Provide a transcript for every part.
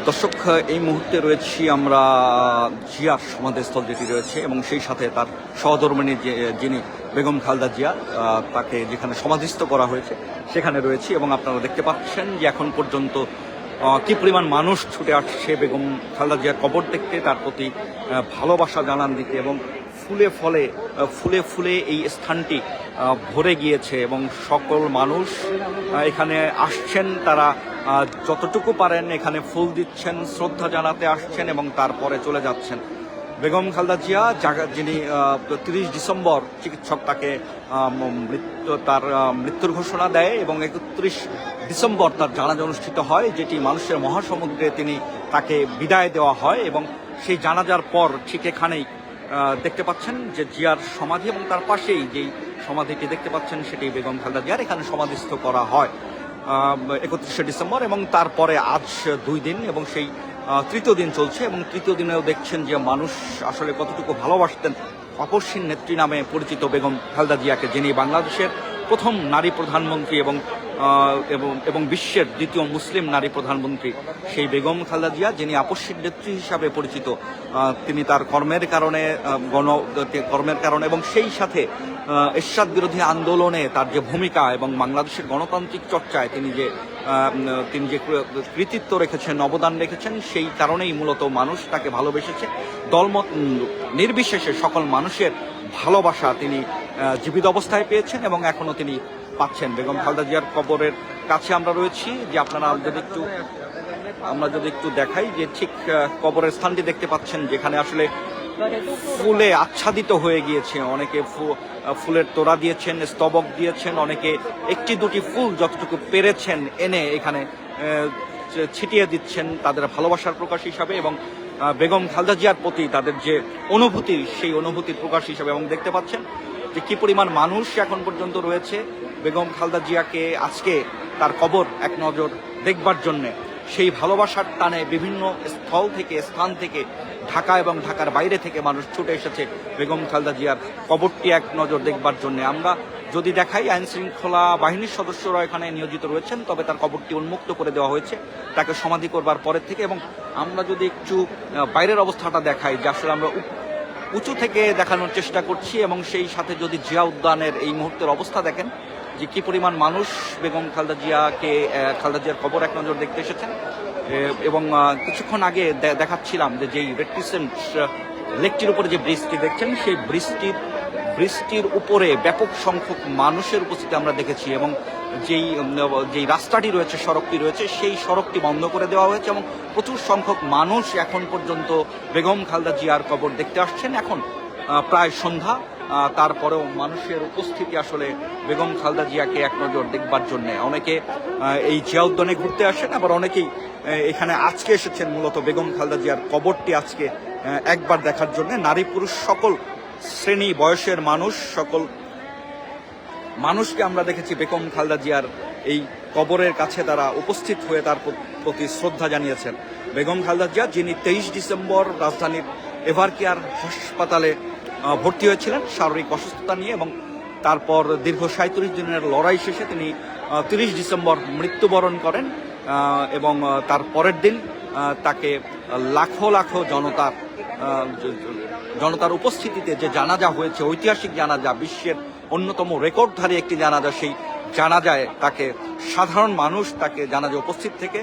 দর্শক, এই মুহূর্তে রয়েছি আমরা জিয়ার সমাধিস্থল যেটি রয়েছে এবং সেই সাথে তার সহধর্মিণী যিনি বেগম খালেদা জিয়া, তাকে যেখানে সমাধিস্থ করা হয়েছে সেখানে রয়েছি এবং আপনারা দেখতে পাচ্ছেন যে এখন পর্যন্ত কি পরিমাণ মানুষ ছুটে আসছে বেগম খালেদা জিয়ার কবর দেখতে, তার প্রতি ভালোবাসা জানান দিতে এবং ফুলে ফুলে এই স্থানটি ভরে গিয়েছে এবং সকল মানুষ এখানে আসছেন। তারা যতটুকু পারেন এখানে ফুল দিচ্ছেন, শ্রদ্ধা জানাতে আসছেন এবং তারপরে চলে যাচ্ছেন। বেগম খালেদা জিয়া যিনি 30 ডিসেম্বর চিকিৎসক তাকে তার মৃত্যুর ঘোষণা দেয় এবং 31 ডিসেম্বর তার জানাজা অনুষ্ঠিত হয়, যেটি মানুষের মহাসমুদ্রে তাকে বিদায় দেওয়া হয় এবং সেই জানাজার পর ঠিক এখানেই দেখতে পাচ্ছেন যে জিয়ার সমাধি এবং তার পাশেই যেই সমাধিটি দেখতে পাচ্ছেন সেটি বেগম খালেদা জিয়ার এখানে সমাধিস্থ করা হয় 31 ডিসেম্বর এবং তারপরে আজ 2 দিন এবং সেই তৃতীয় দিন চলছে এবং তৃতীয় দিনেও দেখছেন যে মানুষ আসলে কতটুকু ভালোবাসতেন আপসহীন নেত্রী নামে পরিচিত বেগম খালেদা জিয়াকে, যিনি বাংলাদেশের প্রথম নারী প্রধানমন্ত্রী এবং বিশ্বের দ্বিতীয় মুসলিম নারী প্রধানমন্ত্রী। সেই বেগম খালেদা জিয়া যিনি আপসহীন নেত্রী হিসাবে পরিচিত, তিনি তার কর্মের কারণে এবং সেই সাথে এরশাদ বিরোধী আন্দোলনে তার যে ভূমিকা এবং বাংলাদেশের গণতান্ত্রিক চর্চায় তিনি যে কৃতিত্ব রেখেছেন, অবদান রেখেছেন, সেই কারণেই মূলত মানুষ তাকে ভালোবেসেছে। দলমত নির্বিশেষে সকল মানুষের ভালোবাসা তিনি জীবিত অবস্থায় পেয়েছেন এবং এখনো তিনি পাচ্ছেন। বেগম খালেদা জিয়ার কবরের কাছে আমরা রয়েছি, যে আপনারা যদি একটু দেখাই যে ঠিক কবরের স্থানটি দেখতে পাচ্ছেন, যেখানে আসলে ফুলে আচ্ছাদিত হয়ে গিয়েছে। অনেকে ফুলের তোড়া দিয়েছেন, স্তবক দিয়েছেন, অনেকে একটি দুটি ফুল যতটুকু পেরেছেন এনে এখানে ছিটিয়ে দিচ্ছেন তাদের ভালোবাসার প্রকাশ হিসাবে এবং বেগম খালেদা জিয়ার প্রতি তাদের যে অনুভূতি, সেই অনুভূতির প্রকাশ হিসাবে। এবং দেখতে পাচ্ছেন যে কি পরিমাণ মানুষ এখন পর্যন্ত রয়েছে বেগম খালেদা জিয়াকে আজকে তার কবর এক নজর দেখবার জন্যে। সেই ভালোবাসার টানে বিভিন্ন স্থান থেকে ঢাকা এবং ঢাকার বাইরে থেকে মানুষ ছুটে এসেছে বেগম খালেদা জিয়ার কবরটি এক নজর দেখবার জন্যে। আমরা যদি দেখাই, আইন শৃঙ্খলা বাহিনীর সদস্যরা এখানে নিয়োজিত রয়েছেন, তবে তার কবরটি উন্মুক্ত করে দেওয়া হয়েছে তাকে সমাধি করবার পরের থেকে। এবং আমরা যদি একটু বাইরের অবস্থাটা দেখাই, যে আসলে আমরা উঁচু থেকে দেখানোর চেষ্টা করছি এবং সেই সাথে যদি জিয়া উদ্যানের এই মুহূর্তের অবস্থা দেখেন যে কি পরিমাণ মানুষ বেগম খালেদা জিয়ার কবর এক নজর দেখতে এসেছেন। এবং কিছুক্ষণ আগে দেখাচ্ছিলাম যে যেই রেড ক্রিসেন্ট লেকটির উপরে যে ব্রিজটি দেখছেন, সেই ব্রিজটির উপরে ব্যাপক সংখ্যক মানুষের উপস্থিতি আমরা দেখেছি এবং যেই রাস্তাটি রয়েছে, সড়কটি রয়েছে, সেই সড়কটি বন্ধ করে দেওয়া হয়েছে এবং প্রচুর সংখ্যক মানুষ এখন পর্যন্ত বেগম খালেদা জিয়ার কবর দেখতে আসছেন। এখন প্রায় সন্ধ্যা, তারপরেও মানুষের উপস্থিতি আসলে বেগম খালেদা জিয়াকে এক নজর দেখবার জন্যে। অনেকে এই জিয়া উদ্যানে ঘুরতে আসেন, আবার অনেকেই এখানে আজকে এসেছেন মূলত বেগম খালেদা জিয়ার কবরটি আজকে একবার দেখার জন্য। নারী পুরুষ সকল শ্রেণী বয়সের মানুষ, সকল মানুষকে আমরা দেখেছি বেগম খালেদা জিয়ার এই কবরের কাছে তারা উপস্থিত হয়ে তার প্রতি শ্রদ্ধা জানিয়েছেন। বেগম খালেদা জিয়া যিনি 23 ডিসেম্বর রাজধানীর এভারকেয়ার হাসপাতালে ভর্তি হয়েছিলেন শারীরিক অসুস্থতা নিয়ে এবং তারপর দীর্ঘ 37 দিনের লড়াই শেষে তিনি 30 ডিসেম্বর মৃত্যুবরণ করেন এবং তার পরের দিন তাকে লাখো লাখো জনতার উপস্থিতিতে যে জানাজা হয়েছে, ঐতিহাসিক জানাজা, বিশ্বের অন্যতম রেকর্ডধারী একটি জানাজা, সেই জানাজায় তাকে সাধারণ মানুষ তাকে জানাজায় উপস্থিত থেকে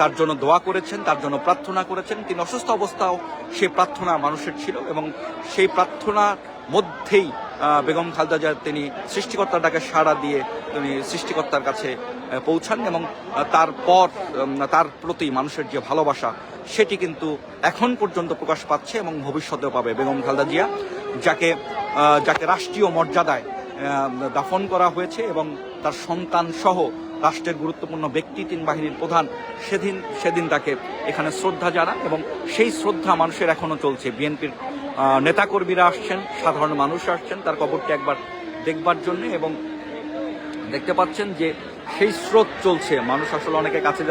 তার জন্য দোয়া করেছেন, তার জন্য প্রার্থনা করেছেন। তিনি অসুস্থ অবস্থাও সেই প্রার্থনা মানুষের ছিল এবং সেই প্রার্থনার মধ্যেই বেগম খালেদা জিয়া তিনি সৃষ্টিকর্তার ডাকে সাড়া দিয়ে তিনি সৃষ্টিকর্তার কাছে পৌঁছান এবং তারপর তার প্রতি মানুষের যে ভালোবাসা সেটি কিন্তু এখন পর্যন্ত প্রকাশ পাচ্ছে এবং ভবিষ্যতেও পাবে। বেগম খালেদা জিয়া যাকে রাষ্ট্রীয় মর্যাদায় দাফন করা হয়েছে এবং তার সন্তান সহ রাষ্ট্রের গুরুত্বপূর্ণ ব্যক্তি, 3 বাহিনীর প্রধান সেদিন তাকে এখানে শ্রদ্ধা জানান এবং সেই শ্রদ্ধা মানুষের এখনো চলছে। বিএনপির নেতাকর্মীরা আসছেন, সাধারণ মানুষ আসছেন তার কবরটি একবার দেখবার জন্য এবং দেখতে পাচ্ছেন যে সেই স্রোত চলছে। মানুষ আসলে অনেকে কাছে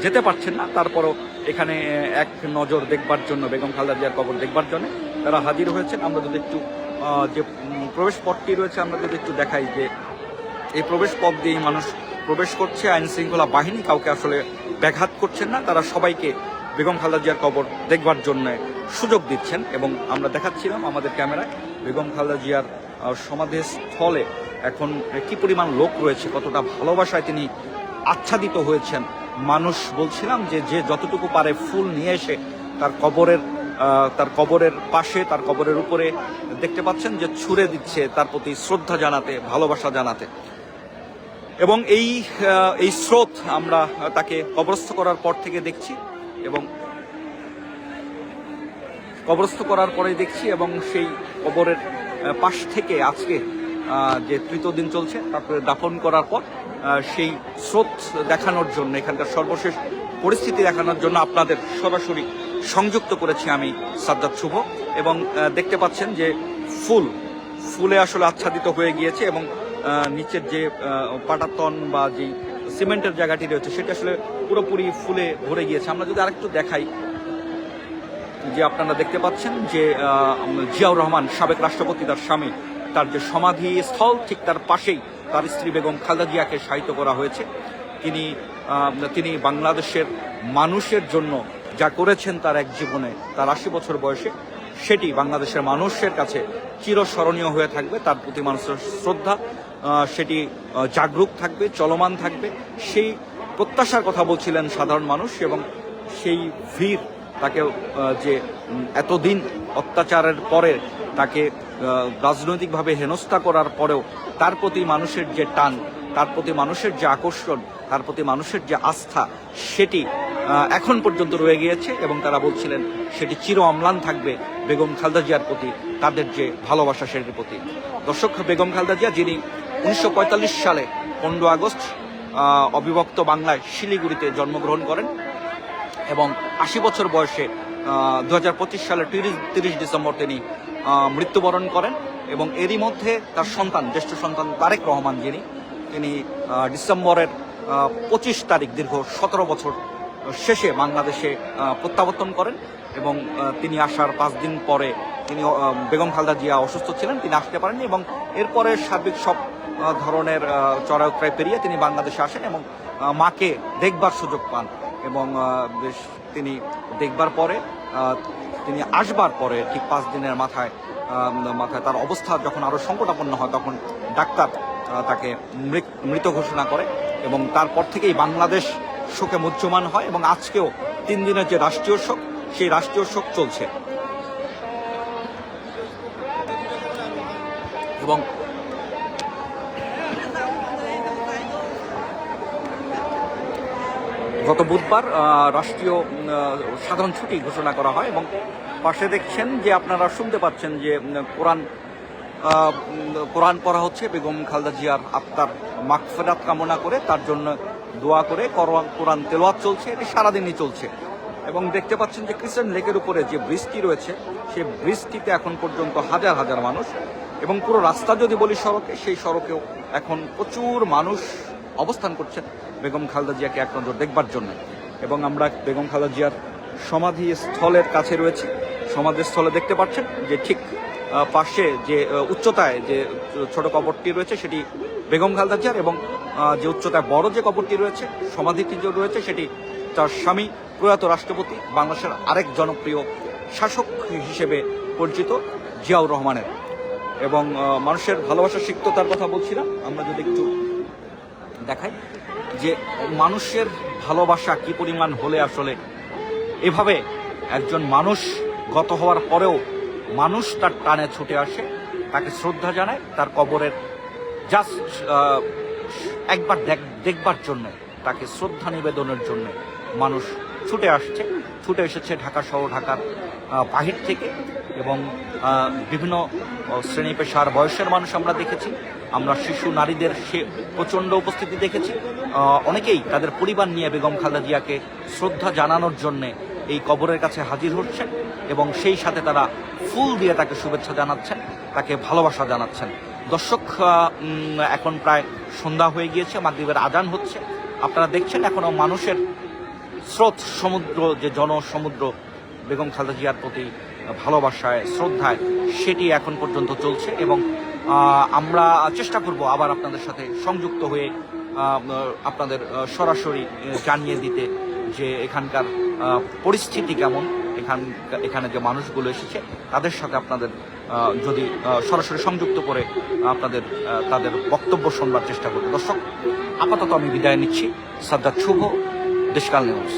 যেতে পারছেন না, তারপরও এখানে এক নজর দেখবার জন্য, বেগম খালেদা জিয়ার কবর দেখবার জন্য তারা হাজির হয়েছেন। আমরা যদি একটু যে প্রবেশ পথটি রয়েছে আমরা যদি একটু দেখাই, যে এই প্রবেশ পথ দিয়ে মানুষ প্রবেশ করছে আইন শৃঙ্খলা বাহিনী, কাউকে আসলে ব্যাঘাত করছেন না, তারা সবাইকে বেগম খালেদা জিয়ার কবর দেখবার জন্য সুযোগ দিচ্ছেন। এবং আমরা দেখাচ্ছিলাম আমাদের ক্যামেরায় বেগম খালেদা জিয়ার সমাধিস্থলে এখন কি পরিমাণ লোক রয়েছে, কতটা ভালোবাসায় তিনি আচ্ছাদিত হয়েছেন। মানুষ বলছিলাম যে যে যতটুকু পারে ফুল নিয়ে এসে তার কবরের পাশে, তার কবরের উপরে দেখতে পাচ্ছেন যে ছুঁড়ে দিচ্ছে তার প্রতি শ্রদ্ধা জানাতে, ভালোবাসা জানাতে। এবং এই স্রোত আমরা তাকে কবরস্থ করার পর থেকে দেখছি এবং কবরস্থ করার পরে দেখছি এবং সেই কবরের পাশ থেকে আজকে যে তৃতীয় দিন চলছে, তারপরে দাফন করার পর সেই স্রোত দেখানোর জন্য, এখানকার সর্বশেষ পরিস্থিতি দেখানোর জন্য আপনাদের সরাসরি সংযুক্ত করেছি আমি সাজ্জাদ শুভ। এবং দেখতে পাচ্ছেন যে ফুলে আসলে আচ্ছাদিত হয়ে গিয়েছে এবং নিচের যে পাটাতন বা যে সিমেন্টের জায়গাটি রয়েছে সেটি আসলে পুরোপুরি ফুলে ভরে গিয়েছে। আমরা যদি আরেকটু দেখাই, যে আপনারা দেখতে পাচ্ছেন যে জিয়াউর রহমান সাবেক রাষ্ট্রপতি, তার স্বামী, তার যে সমাধি স্থল ঠিক তার পাশেই তার স্ত্রী বেগম খালেদা জিয়াকে শায়িত করা হয়েছে। তিনি বাংলাদেশের মানুষের জন্য যা করেছেন তার এক জীবনে, তার 80 বছর বয়সে, সেটি বাংলাদেশের মানুষের কাছে চিরস্মরণীয় হয়ে থাকবে। তার প্রতি মানুষের শ্রদ্ধা সেটি জাগরুক থাকবে, চলমান থাকবে। সেই প্রত্যাশার কথা বলছিলেন সাধারণ মানুষ। এবং সেই ভিড় তাকে যে এতদিন অত্যাচারের পরে তাকে রাজনৈতিকভাবে হেনস্থা করার পরেও তার প্রতি মানুষের যে টান, তার প্রতি মানুষের যে আকর্ষণ, তার প্রতি মানুষের যে আস্থা, সেটি এখন পর্যন্ত রয়ে গিয়েছে। এবং তারা বলছিলেন সেটি চির অম্লান থাকবে বেগম খালেদা জিয়ার প্রতি তাদের যে ভালোবাসা, সেটির প্রতি। দর্শক, বেগম খালেদা জিয়া, যিনি 1945 সালে 15 আগস্ট অবিভক্ত বাংলায় শিলিগুড়িতে জন্মগ্রহণ করেন এবং 80 বছর বয়সে 2025 সালের 30 ডিসেম্বর তিনি মৃত্যুবরণ করেন। এবং এরই মধ্যে তার সন্তান, জ্যেষ্ঠ সন্তান তারেক রহমান, তিনি ডিসেম্বরের 25 তারিখ দীর্ঘ 17 বছর শেষে বাংলাদেশে প্রত্যাবর্তন করেন। এবং তিনি আসার 5 দিন পরে বেগম খালেদা জিয়া অসুস্থ ছিলেন, তিনি আসতে পারেননি। এবং এরপরে সার্বিক সব ধরনের চড়াউতরাই পেরিয়ে তিনি বাংলাদেশে আসেন এবং মাকে দেখবার সুযোগ পান। এবং তিনি দেখবার পরে, তিনি আসবার পরে ঠিক 5 দিনের মাথায় তার অবস্থা যখন আরো সংকটাপন্ন হয়, তখন ডাক্তার তাকে মৃত ঘোষণা করে। এবং তারপর থেকেই বাংলাদেশ শোকে মুহ্যমান হয়। এবং আজকেও 3 দিনের যে রাষ্ট্রীয় শোক, সেই রাষ্ট্রীয় শোক চলছে। এবং গত বুধবার রাষ্ট্রীয় সাধারণ ছুটি ঘোষণা করা হয়। এবং পাশে দেখছেন যে আপনারা শুনতে পাচ্ছেন যে কোরআন পড়া হচ্ছে বেগম খালেদা জিয়ার আত্মার মাগফিরাত কামনা করে, তার জন্য দোয়া করে কোরআন তেলাওয়াত চলছে। এটি সারাদিনই চলছে। এবং দেখতে পাচ্ছেন যে ক্রিসেন্ট লেকের উপরে যে ব্রিজটি রয়েছে, সেই ব্রিজটিতে এখন পর্যন্ত হাজার হাজার মানুষ। এবং পুরো রাস্তা যদি বলি সড়কে, সেই সড়কেও এখন প্রচুর মানুষ অবস্থান করছেন বেগম খালেদা জিয়াকে এক নজর দেখবার জন্য। এবং আমরা বেগম খালেদা জিয়ার সমাধি স্থলের কাছে রয়েছে। সমাধিস্থলে দেখতে পাচ্ছেন যে ঠিক পাশে যে উচ্চতায় যে ছোট কবরটি রয়েছে, সেটি বেগম খালেদা জিয়ার। এবং যে উচ্চতায় বড় যে কবরটি রয়েছে, সমাধিটি যে রয়েছে, সেটি তার স্বামী প্রয়াত রাষ্ট্রপতি, বাংলাদেশের আরেক জনপ্রিয় শাসক হিসেবে পরিচিত জিয়াউর রহমানের। এবং মানুষের ভালোবাসার সিক্ততার কথা বলছিলাম। আমরা যদি একটু দেখাই যে মানুষের ভালোবাসা কি পরিমাণ হলে আসলে এভাবে একজন মানুষ গত হওয়ার পরেও মানুষ তার টানে ছুটে আসে, তাকে শ্রদ্ধা জানায়, তার কবরের জাস্ট একবার দেখবার জন্য, তাকে শ্রদ্ধা নিবেদনের জন্য মানুষ ছুটে এসেছে ঢাকা সহ ঢাকার বাহির থেকে। এবং বিভিন্ন শ্রেণী পেশার বয়সের মানুষ আমরা দেখেছি, আমরা শিশু নারীদের সে প্রচণ্ড উপস্থিতি দেখেছি। অনেকেই তাদের পরিবার নিয়ে বেগম খালেদা জিয়াকে শ্রদ্ধা জানানোর জন্যে এই কবরের কাছে হাজির হচ্ছেন এবং সেই সাথে তারা ফুল দিয়ে তাকে শুভেচ্ছা জানাচ্ছেন, তাকে ভালোবাসা জানাচ্ছেন। দর্শক, এখন প্রায় সন্ধ্যা হয়ে গিয়েছে, মাগরিবের আজান হচ্ছে। আপনারা দেখছেন এখনো মানুষের স্রোত, সমুদ্র, যে জনসমুদ্র বেগম খালেদা জিয়ার প্রতি ভালোবাসায়, শ্রদ্ধায়, সেটি এখন পর্যন্ত চলছে। এবং আমরা চেষ্টা করব আবার আপনাদের সাথে সংযুক্ত হয়ে আপনাদের সরাসরি জানিয়ে দিতে যে এখানকার পরিস্থিতি কেমন, এখানে যে মানুষগুলো এসেছে তাদের সাথে আপনাদের যদি সরাসরি সংযুক্ত করে আপনাদের তাদের বক্তব্য শুনবার চেষ্টা করব। দর্শক, আপাতত আমি বিদায় নিচ্ছি। সাজ্জাদ শুভ, দেশকাল নিউজ।